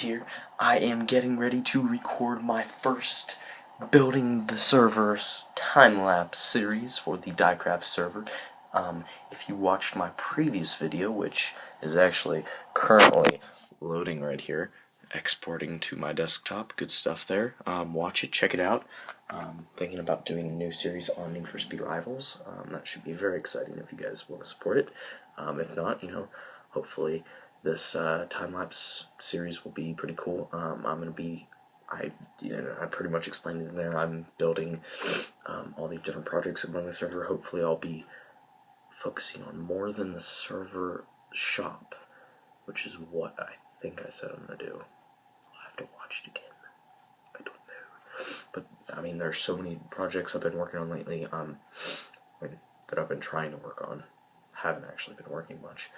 here. I am getting ready to record my first building the server's time-lapse series for the Diecraft server. If you watched my previous video, which is actually currently loading right here, exporting to my desktop, good stuff there. Watch it, check it out. Thinking about doing a new series on Need for Speed Rivals. That should be very exciting if you guys want to support it. If not, hopefully this time-lapse series will be pretty cool. I pretty much explained it in there. I'm building all these different projects among the server. Hopefully I'll be focusing on more than the server shop, which is what I think I said I'm going to do. I'll have to watch it again. I don't know. But, there's so many projects I've been working on lately that I've been trying to work on. Haven't actually been working much.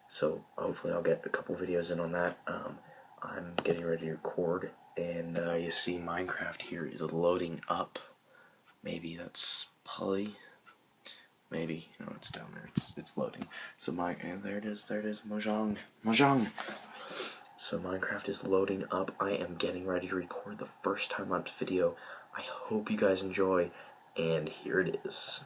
So hopefully I'll get a couple videos in on that. I'm getting ready to record, and you see Minecraft here is loading up. Maybe that's Polly. Maybe, it's down there. It's loading. So there it is, Mojang. So Minecraft is loading up. I am getting ready to record the first time-lapse video. I hope you guys enjoy, and here it is.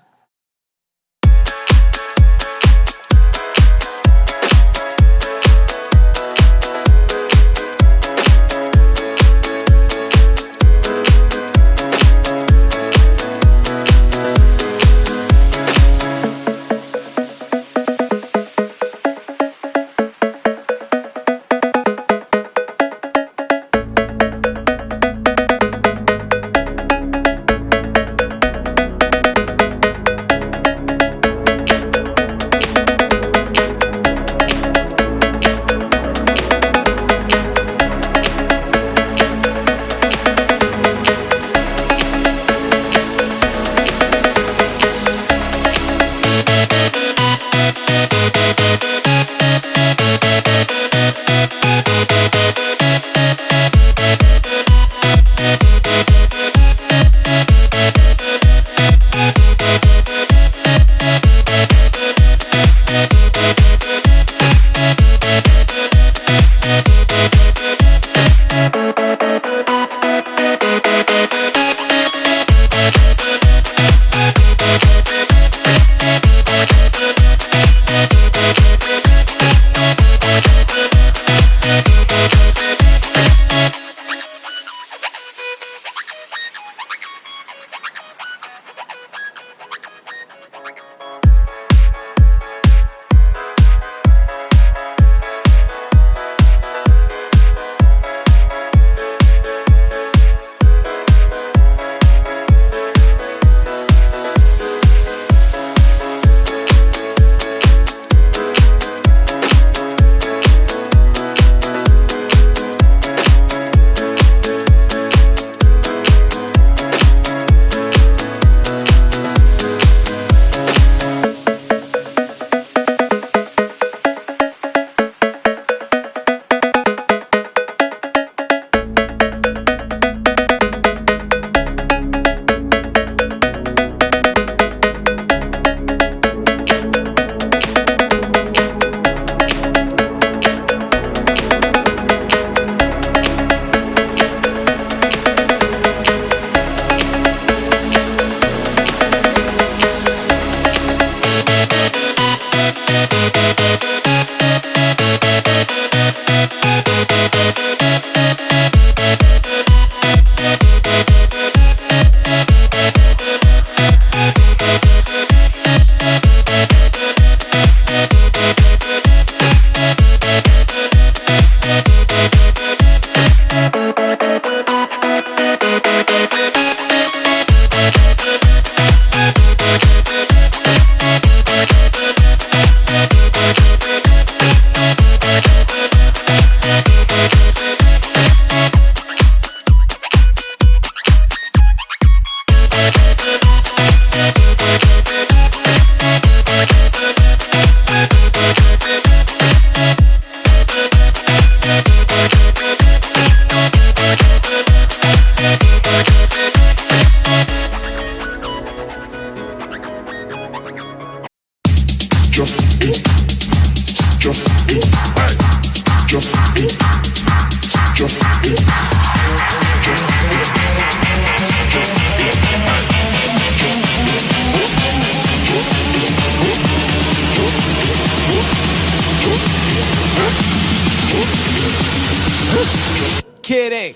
kidding.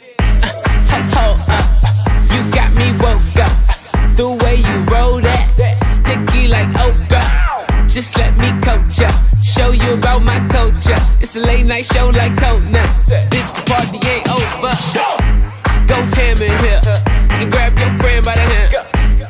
Hold up, you got me woke up. The way you roll that, sticky like okra. Just let me coach ya, show you about my culture. It's a late night show like Conan. Bitch, the party ain't over. Go ham in here and grab your friend by the hand.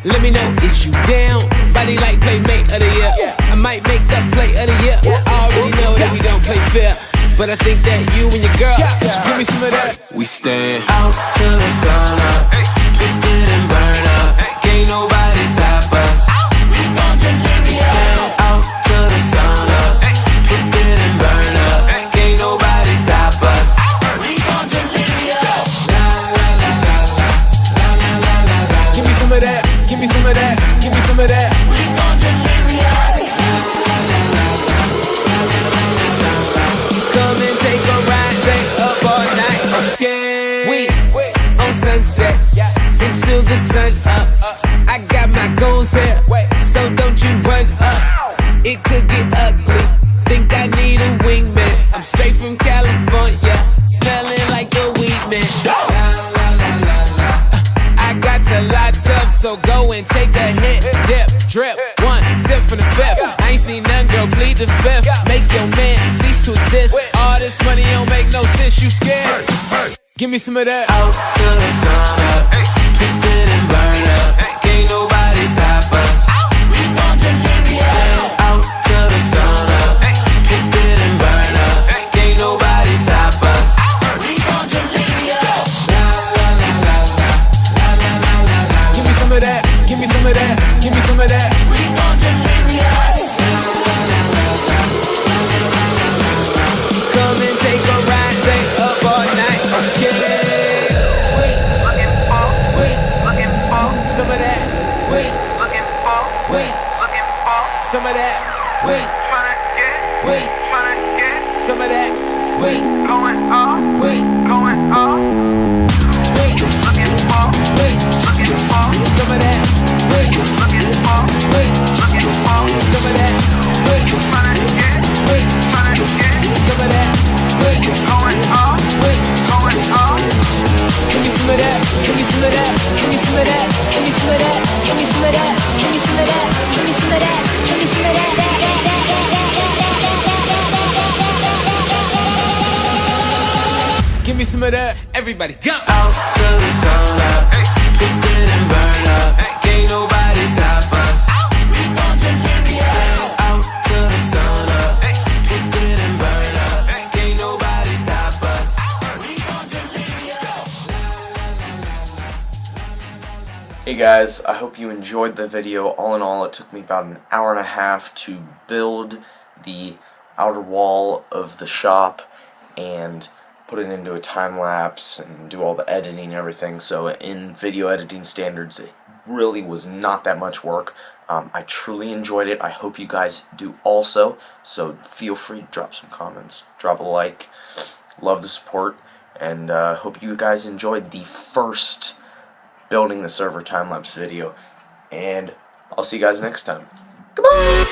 Let me know, is you down? Body like playmate of the year. I might make that play of the year. I already know that we don't play fair, but I think that you and your girl just give me some of that. We stand out till the sun up, twisted and burn up. Can't nobody stop us. We gon' deliver ya. Stand out till the sun up, twisted and burn up. Can't nobody stop us. We gon' deliver ya. La la la la la la la la la. Give me some of that. Give me some of that. Give me some of that. We gon' deliver ya. Come and take a ride, stay up all night. Okay. We on sunset until the sun up. I got my goals here, so don't you run up. It could get ugly. Think I need a wingman. I'm straight from California, smelling like a weed man. I got to lot up, so go and take a hit. Dip, drip, one sip from the fifth. I ain't seen none, girl, plead the fifth. Make your man cease to exist. All this money don't make no sense, you scared? Give me some of that. Out till the sun up, twisted and burn up. Can't nobody stop us. We gon' deliver ya. Out till the sun up, twisted and burn up. Can't nobody stop us. We gon' deliver ya. La la la la la la la la la. Give me some of that. Give me some of that. Give me some of that. We gon' deliver ya. Come and take a ride, stay up all night. Okay. Some of that, wait, looking for, wait, looking for, some of that, wait, tryna get, wait, tryna get, some of that, wait, going off, wait, going off, wait, looking for, wait, looking for, some of that, wait, looking for, wait, looking for, some of that, wait, tryna get, wait, tryna get, some of that, wait, going off, wait, going off. Give me some of that, give me some of that, give me some of that, give me some of that, give me some of that, give me some of that, give me some of that, give me some of that. Give me some of that. Everybody go. Out till the sun up, twisted and burn up. Can't nobody stop us. We gon' deliver ya. Out till the sun up, twisted and burn up. Can't nobody stop us. We gon' deliver ya. Hey guys, I hope you enjoyed the video. All in all, it took me about an hour and a half to build the outer wall of the shop and put it into a time lapse and do all the editing and everything. So in video editing standards, it really was not that much work. I truly enjoyed it. I hope you guys do also. So feel free to drop some comments, drop a like. Love the support, and hope you guys enjoyed the first building the server time lapse video. And I'll see you guys next time. Goodbye.